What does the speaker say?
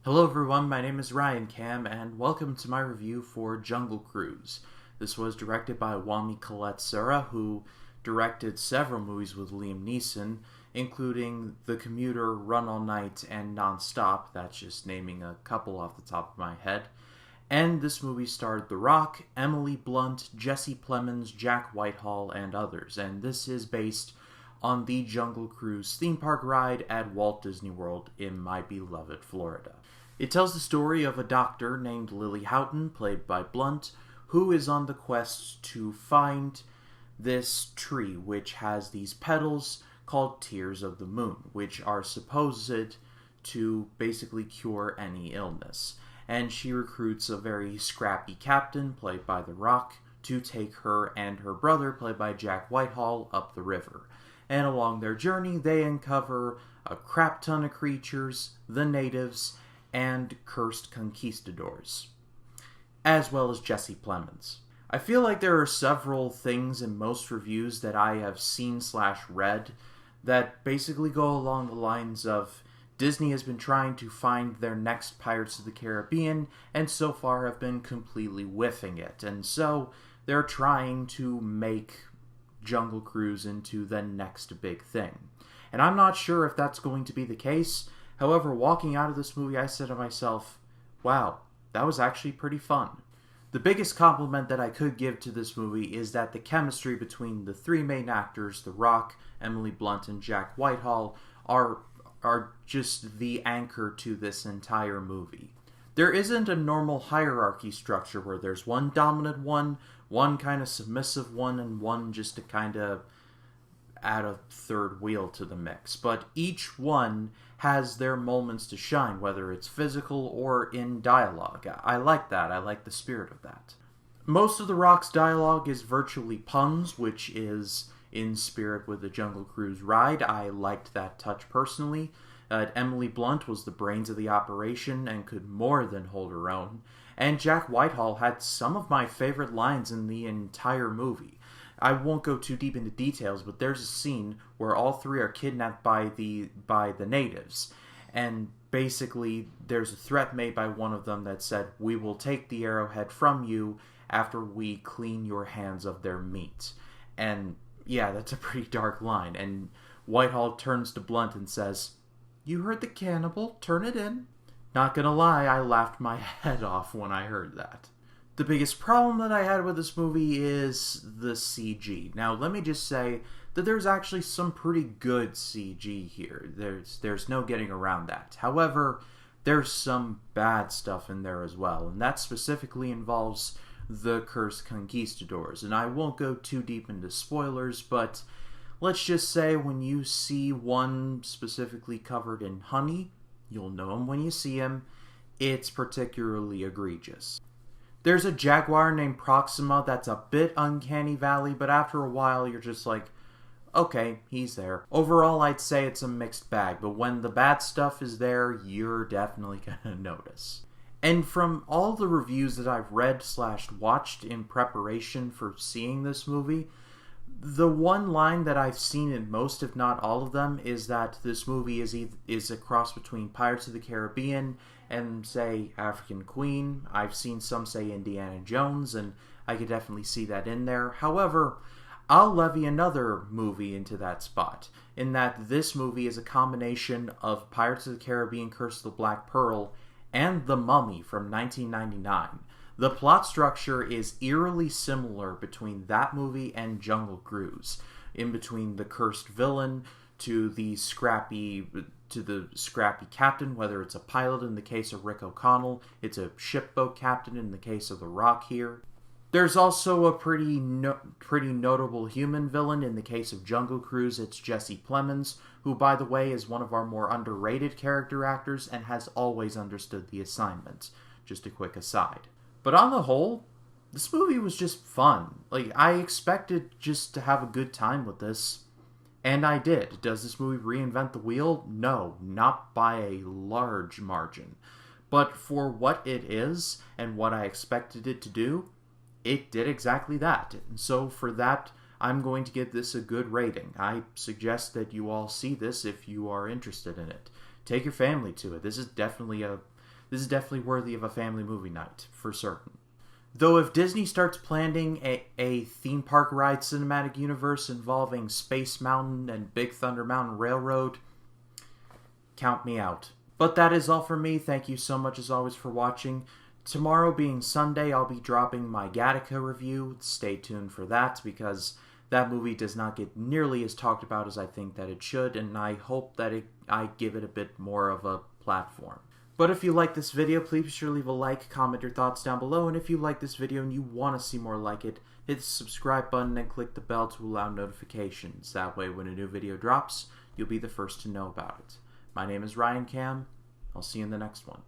Hello everyone, my name is Ryan Cam, and welcome to my review for Jungle Cruise. This was directed by Wami Colette-Serra, who directed several movies with Liam Neeson, including The Commuter, Run All Night, and Non-Stop. That's just naming a couple off the top of my head. And this movie starred The Rock, Emily Blunt, Jesse Plemons, Jack Whitehall, and others. And this is based on the Jungle Cruise theme park ride at Walt Disney World in my beloved Florida. It tells the story of a doctor named Lily Houghton, played by Blunt, who is on the quest to find this tree which has these petals called Tears of the Moon, which are supposed to basically cure any illness. And she recruits a very scrappy captain, played by The Rock, to take her and her brother, played by Jack Whitehall, up the river. And along their journey, they uncover a crap ton of creatures, the natives, and cursed conquistadors, as well as Jesse Plemons. I feel like there are several things in most reviews that I have seen/read that basically go along the lines of Disney has been trying to find their next Pirates of the Caribbean, and so far have been completely whiffing it, and so they're trying to make Jungle Cruise into the next big thing. And I'm not sure if that's going to be the case. However, walking out of this movie, I said to myself, wow, that was actually pretty fun. The biggest compliment that I could give to this movie is that the chemistry between the three main actors, The Rock, Emily Blunt, and Jack Whitehall, are just the anchor to this entire movie. There isn't a normal hierarchy structure where there's one dominant one kind of submissive one, and one just to kind of add a third wheel to the mix. But each one has their moments to shine, whether it's physical or in dialogue. I like that. I like the spirit of that. Most of The Rock's dialogue is virtually puns, which is in spirit with the Jungle Cruise ride. I liked that touch personally. Emily Blunt was the brains of the operation and could more than hold her own. And Jack Whitehall had some of my favorite lines in the entire movie. I won't go too deep into details, but there's a scene where all three are kidnapped by the natives. And basically, there's a threat made by one of them that said, "We will take the arrowhead from you after we clean your hands of their meat." And yeah, that's a pretty dark line. And Whitehall turns to Blunt and says, "You heard the cannibal, turn it in." Not gonna lie, I laughed my head off when I heard that. The biggest problem that I had with this movie is the CG. Now, let me just say that there's actually some pretty good CG here. There's no getting around that. However, there's some bad stuff in there as well, and that specifically involves the cursed conquistadors. And I won't go too deep into spoilers, but let's just say when you see one specifically covered in honey, you'll know him when you see him. It's particularly egregious. There's a jaguar named Proxima that's a bit uncanny valley, but after a while you're just like, okay, he's there. Overall, I'd say it's a mixed bag, but when the bad stuff is there, you're definitely gonna notice. And from all the reviews that I've read/watched in preparation for seeing this movie, the one line that I've seen in most, if not all of them, is that this movie is a cross between Pirates of the Caribbean and, say, African Queen. I've seen some say Indiana Jones, and I could definitely see that in there. However, I'll levy another movie into that spot, in that this movie is a combination of Pirates of the Caribbean, Curse of the Black Pearl, and The Mummy from 1999. The plot structure is eerily similar between that movie and Jungle Cruise, in between the cursed villain to the scrappy captain, whether it's a pilot in the case of Rick O'Connell, it's a shipboat captain in the case of The Rock here. There's also a pretty notable human villain in the case of Jungle Cruise. It's Jesse Plemons, who, by the way, is one of our more underrated character actors and has always understood the assignment. Just a quick aside. But on the whole, this movie was just fun. Like, I expected just to have a good time with this, and I did. Does this movie reinvent the wheel? No, not by a large margin. But for what it is, and what I expected it to do, it did exactly that. And so for that, I'm going to give this a good rating. I suggest that you all see this if you are interested in it. Take your family to it. This is definitely This is definitely worthy of a family movie night, for certain. Though if Disney starts planning a theme park ride cinematic universe involving Space Mountain and Big Thunder Mountain Railroad, count me out. But that is all for me. Thank you so much as always for watching. Tomorrow being Sunday, I'll be dropping my Gattaca review. Stay tuned for that because that movie does not get nearly as talked about as I think that it should, and I hope that I give it a bit more of a platform. But if you like this video, please be sure to leave a like, comment your thoughts down below, and if you like this video and you want to see more like it, hit the subscribe button and click the bell to allow notifications. That way when a new video drops, you'll be the first to know about it. My name is Ryan Cam. I'll see you in the next one.